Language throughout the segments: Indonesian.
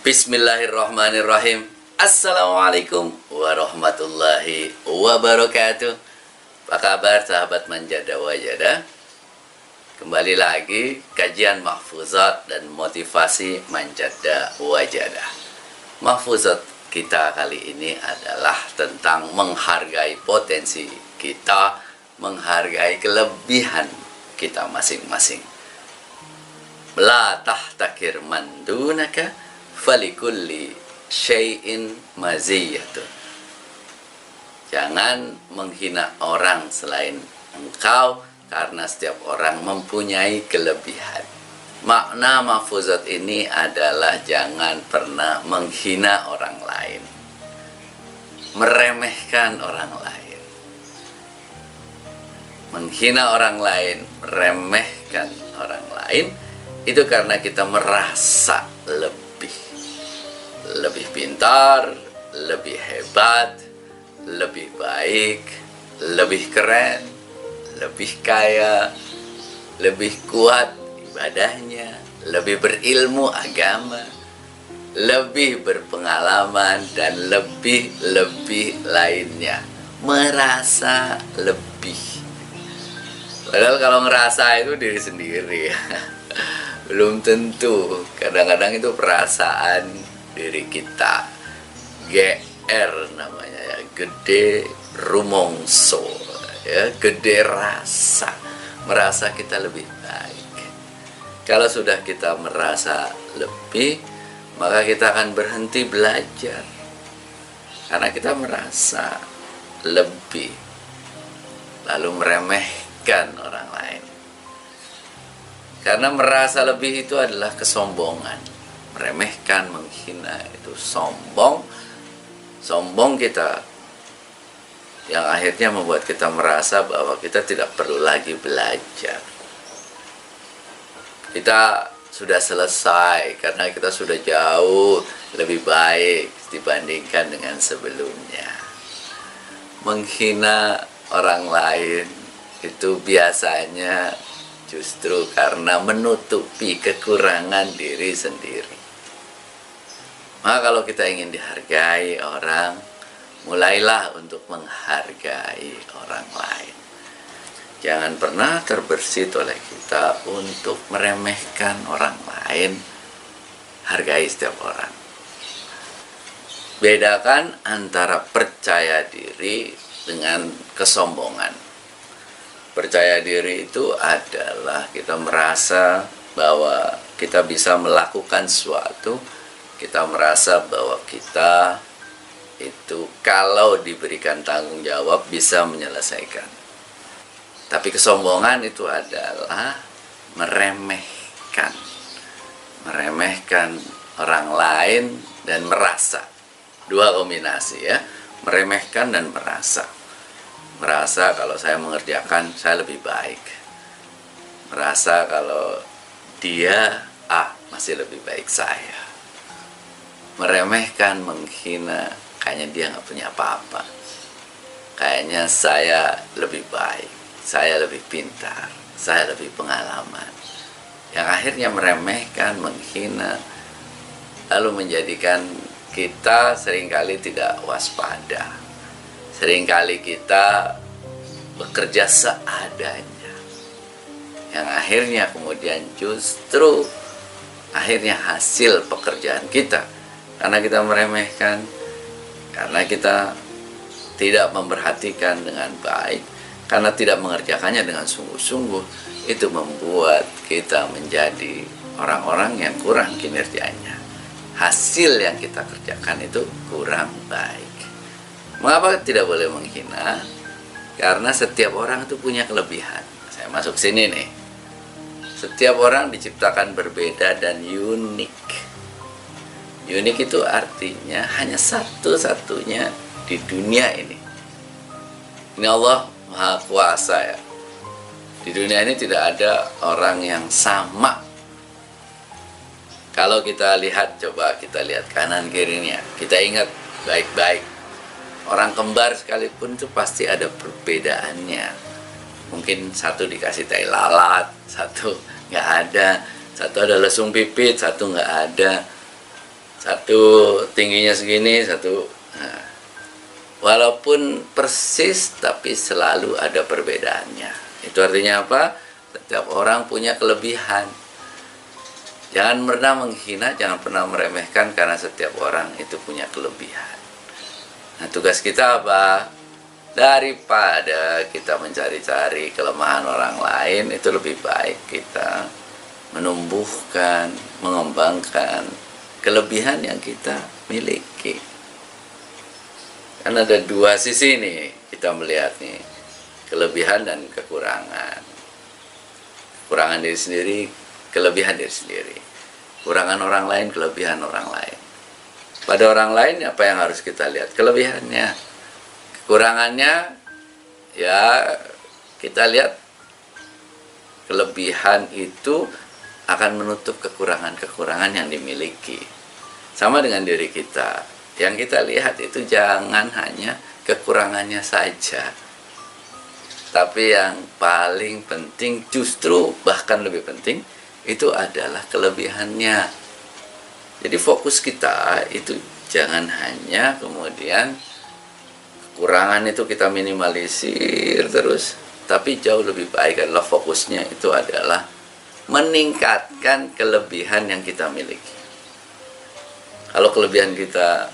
Bismillahirrahmanirrahim. Assalamualaikum warahmatullahi wabarakatuh. Apa kabar sahabat Manjada Wajada? Kembali lagi kajian mahfuzat dan motivasi Manjada Wajada. Mahfuzat kita kali ini adalah tentang menghargai potensi kita, menghargai kelebihan kita masing-masing. La tahtakir man dunaka falikulli syai'in maziyatun. Jangan menghina orang selain engkau, karena setiap orang mempunyai kelebihan. Makna mahfuzat ini adalah jangan pernah menghina orang lain, meremehkan orang lain. Menghina orang lain, meremehkan orang lain, itu karena kita merasa lebih pintar, lebih hebat, lebih baik, lebih keren, lebih kaya, lebih kuat ibadahnya, lebih berilmu agama, lebih berpengalaman, dan lebih lainnya. Merasa lebih. Padahal kalau ngerasa itu diri sendiri. Belum tentu. Kadang-kadang itu perasaan diri kita. GR namanya ya, gede rumongso ya, gede rasa, merasa kita lebih baik. Kalau sudah kita merasa lebih, maka kita akan berhenti belajar karena kita merasa lebih, lalu meremehkan orang lain. Karena merasa lebih itu adalah kesombongan. Meremehkan, menghina itu sombong kita, yang akhirnya membuat kita merasa bahwa kita tidak perlu lagi belajar. Kita sudah selesai karena kita sudah jauh lebih baik dibandingkan dengan sebelumnya. Menghina orang lain itu biasanya justru karena menutupi kekurangan diri sendiri. Maka kalau kita ingin dihargai orang, mulailah untuk menghargai orang lain. Jangan pernah terbersit oleh kita untuk meremehkan orang lain. Hargai setiap orang. Bedakan antara percaya diri dengan kesombongan. Percaya diri itu adalah kita merasa bahwa kita bisa melakukan sesuatu. Kita merasa bahwa kita itu kalau diberikan tanggung jawab bisa menyelesaikan. Tapi kesombongan itu adalah meremehkan orang lain dan merasa. Dua kombinasi ya, meremehkan dan merasa. Merasa kalau saya mengerjakan saya lebih baik. Merasa kalau dia masih lebih baik saya. Meremehkan, menghina, kayaknya dia nggak punya apa-apa. Kayaknya saya lebih baik, saya lebih pintar, saya lebih pengalaman. Yang akhirnya meremehkan, menghina, lalu menjadikan kita seringkali tidak waspada. Seringkali kita bekerja seadanya. Yang akhirnya kemudian justru akhirnya hasil pekerjaan kita, karena kita meremehkan, karena kita tidak memperhatikan dengan baik, karena tidak mengerjakannya dengan sungguh-sungguh, itu membuat kita menjadi orang-orang yang kurang kinerjanya. Hasil yang kita kerjakan itu kurang baik. Mengapa tidak boleh menghina? Karena setiap orang itu punya kelebihan. Saya masuk sini nih. Setiap orang diciptakan berbeda dan unik. Unik itu artinya hanya satu-satunya di dunia ini. Ini Allah Maha Kuasa ya. Di dunia ini tidak ada orang yang sama. Kalau kita lihat, coba kita lihat kanan kirinya. Kita ingat baik-baik. Orang kembar sekalipun itu pasti ada perbedaannya. Mungkin satu dikasih tai lalat, satu nggak ada. Satu ada lesung pipit, satu nggak ada. Satu tingginya segini, satu. Nah, walaupun persis, tapi selalu ada perbedaannya. Itu artinya apa? Setiap orang punya kelebihan. Jangan pernah menghina, jangan pernah meremehkan, karena setiap orang itu punya kelebihan. Nah, tugas kita apa? Daripada kita mencari-cari kelemahan orang lain, itu lebih baik kita menumbuhkan, mengembangkan kelebihan yang kita miliki. Kan ada dua sisi nih kita melihat nih, kelebihan dan kekurangan. Kekurangan diri sendiri, kelebihan diri sendiri. Kurangan orang lain, kelebihan orang lain. Pada orang lain apa yang harus kita lihat? Kelebihannya. Kekurangannya ya kita lihat, kelebihan itu akan menutup kekurangan-kekurangan yang dimiliki. Sama dengan diri kita. Yang kita lihat itu jangan hanya kekurangannya saja, tapi yang paling penting, justru bahkan lebih penting, itu adalah kelebihannya. Jadi fokus kita itu jangan hanya kemudian kekurangan itu kita minimalisir terus, tapi jauh lebih baik adalah fokusnya itu adalah meningkatkan kelebihan yang kita miliki. Kalau kelebihan kita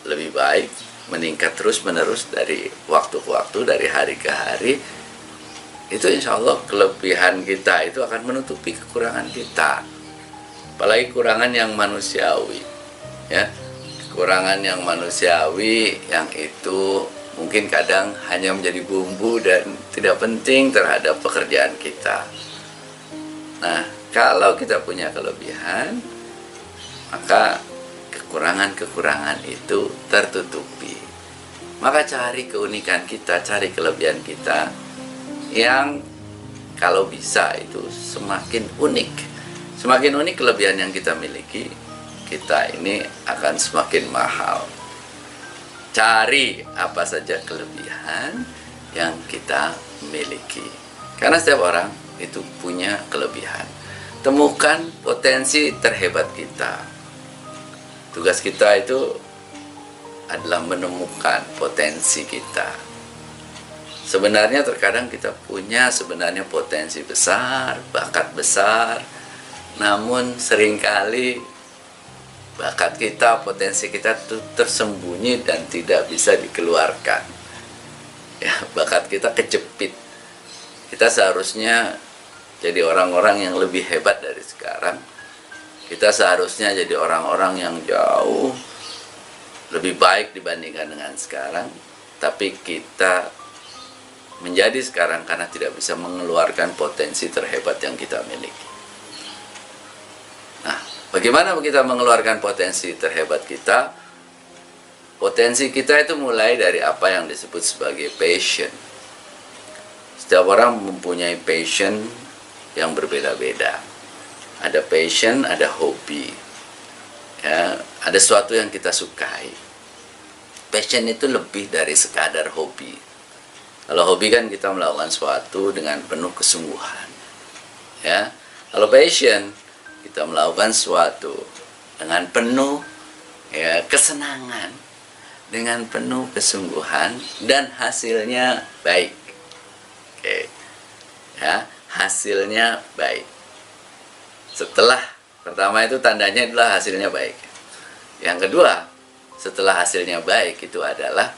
lebih baik, meningkat terus-menerus dari waktu ke waktu, dari hari ke hari, itu insya Allah kelebihan kita itu akan menutupi kekurangan kita. Apalagi kekurangan yang manusiawi, ya, kekurangan yang manusiawi yang itu mungkin kadang hanya menjadi bumbu dan tidak penting terhadap pekerjaan kita. Nah, kalau kita punya kelebihan, maka kekurangan-kekurangan itu tertutupi. Maka cari keunikan kita, cari kelebihan kita yang kalau bisa itu semakin unik. Semakin unik kelebihan yang kita miliki, kita ini akan semakin mahal. Cari apa saja kelebihan yang kita miliki. Karena setiap orang itu punya kelebihan. Temukan potensi terhebat kita. Tugas kita itu adalah menemukan potensi kita. Sebenarnya terkadang kita punya sebenarnya potensi besar, bakat besar, namun seringkali bakat kita, potensi kita itu tersembunyi dan tidak bisa dikeluarkan. Ya, bakat kita kejepit. Kita seharusnya jadi orang-orang yang lebih hebat dari sekarang. Kita seharusnya jadi orang-orang yang jauh lebih baik dibandingkan dengan sekarang. Tapi kita menjadi sekarang karena tidak bisa mengeluarkan potensi terhebat yang kita miliki. Nah, bagaimana kita mengeluarkan potensi terhebat kita? Potensi kita itu mulai dari apa yang disebut sebagai passion. Setiap orang mempunyai passion yang berbeda-beda. Ada passion, ada hobi. Ya, ada sesuatu yang kita sukai. Passion itu lebih dari sekadar hobi. Kalau hobi kan kita melakukan sesuatu dengan penuh kesungguhan. Ya, kalau passion kita melakukan sesuatu dengan penuh ya kesenangan, dengan penuh kesungguhan dan hasilnya baik. Oke. Ya, hasilnya baik. Setelah pertama itu tandanya adalah hasilnya baik. Yang kedua, setelah hasilnya baik itu adalah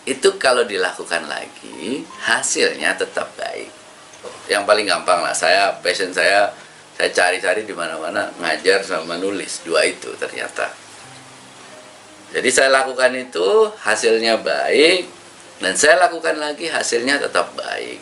itu kalau dilakukan lagi hasilnya tetap baik. Yang paling gampang lah, passion saya cari-cari di mana-mana, ngajar sama nulis, dua itu ternyata. Jadi saya lakukan itu, hasilnya baik, dan saya lakukan lagi, hasilnya tetap baik.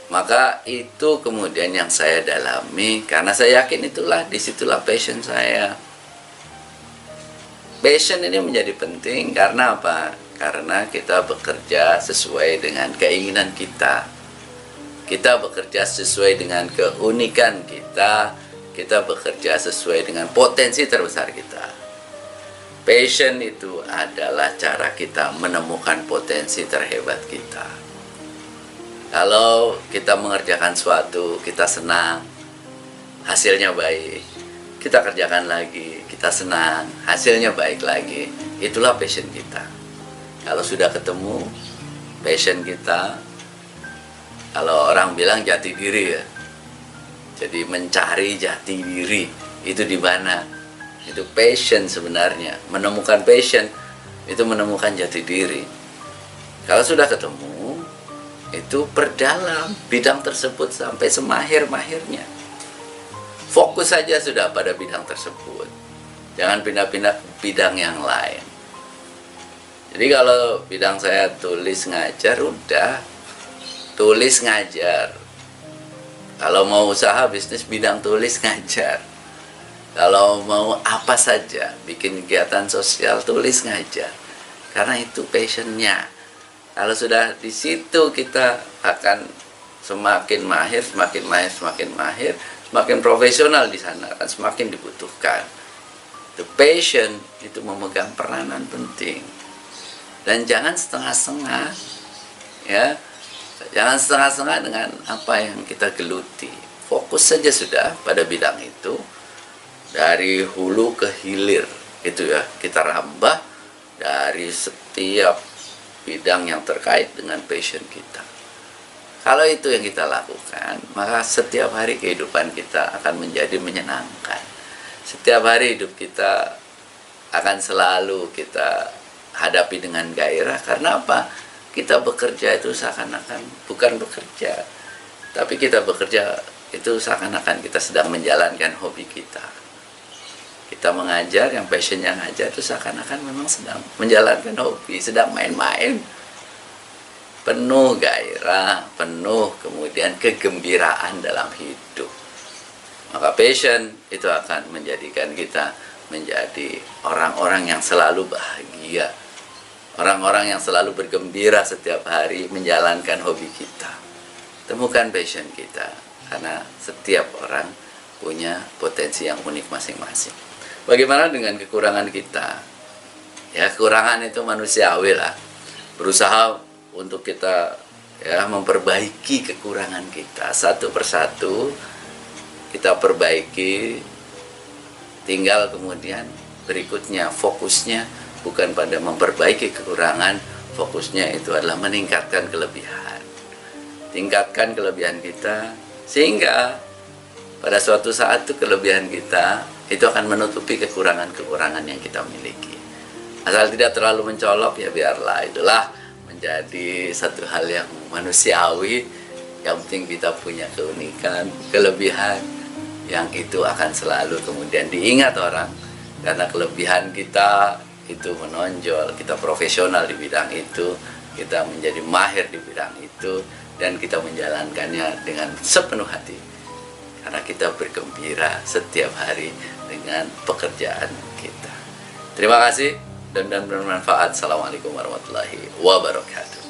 Maka itu kemudian yang saya dalami, karena saya yakin disitulah passion saya. Passion ini menjadi penting karena apa? Karena kita bekerja sesuai dengan keinginan kita. Kita bekerja sesuai dengan keunikan kita. Kita bekerja sesuai dengan potensi terbesar kita. Passion itu adalah cara kita menemukan potensi terhebat kita. Kalau kita mengerjakan sesuatu, kita senang, hasilnya baik, kita kerjakan lagi, kita senang, hasilnya baik lagi. Itulah passion kita. Kalau sudah ketemu passion kita, kalau orang bilang jati diri ya, jadi mencari jati diri itu di mana? Itu passion sebenarnya. Menemukan passion itu menemukan jati diri. Kalau sudah ketemu, itu perdalam bidang tersebut sampai semahir-mahirnya. Fokus saja sudah pada bidang tersebut. Jangan pindah-pindah bidang yang lain. Jadi kalau bidang saya tulis ngajar, udah tulis ngajar. Kalau mau usaha bisnis bidang tulis ngajar. Kalau mau apa saja, bikin kegiatan sosial, tulis ngajar. Karena itu passionnya. Kalau sudah di situ kita akan semakin mahir, semakin mahir, semakin mahir, semakin profesional di sana, akan semakin dibutuhkan. The passion itu memegang peranan penting. Dan jangan setengah-setengah, ya. Jangan setengah-setengah dengan apa yang kita geluti. Fokus saja sudah pada bidang itu. Dari hulu ke hilir itu ya, kita rambah dari setiap bidang yang terkait dengan passion kita. Kalau itu yang kita lakukan, maka setiap hari kehidupan kita akan menjadi menyenangkan. Setiap hari hidup kita akan selalu kita hadapi dengan gairah. Karena apa? Kita bekerja itu seakan-akan bukan bekerja, tapi kita bekerja itu seakan-akan kita sedang menjalankan hobi kita. Kita mengajar, yang passionnya ngajar itu seakan-akan memang sedang menjalankan hobi, sedang main-main. Penuh gairah, penuh kemudian kegembiraan dalam hidup. Maka passion itu akan menjadikan kita menjadi orang-orang yang selalu bahagia. Orang-orang yang selalu bergembira setiap hari menjalankan hobi kita. Temukan passion kita, karena setiap orang punya potensi yang unik masing-masing. Bagaimana dengan kekurangan kita? Ya, kekurangan itu manusiawi lah. Berusaha untuk kita ya memperbaiki kekurangan kita satu persatu, kita perbaiki. Tinggal kemudian berikutnya fokusnya bukan pada memperbaiki kekurangan, fokusnya itu adalah meningkatkan kelebihan. Tingkatkan kelebihan kita sehingga pada suatu saat itu kelebihan kita itu akan menutupi kekurangan-kekurangan yang kita miliki. Asal tidak terlalu mencolok, ya biarlah, itulah menjadi satu hal yang manusiawi. Yang penting kita punya keunikan, kelebihan, yang itu akan selalu kemudian diingat orang. Karena kelebihan kita itu menonjol, kita profesional di bidang itu, kita menjadi mahir di bidang itu, dan kita menjalankannya dengan sepenuh hati. Karena kita bergembira setiap hari dengan pekerjaan kita. Terima kasih dan bermanfaat. Assalamualaikum warahmatullahi wabarakatuh.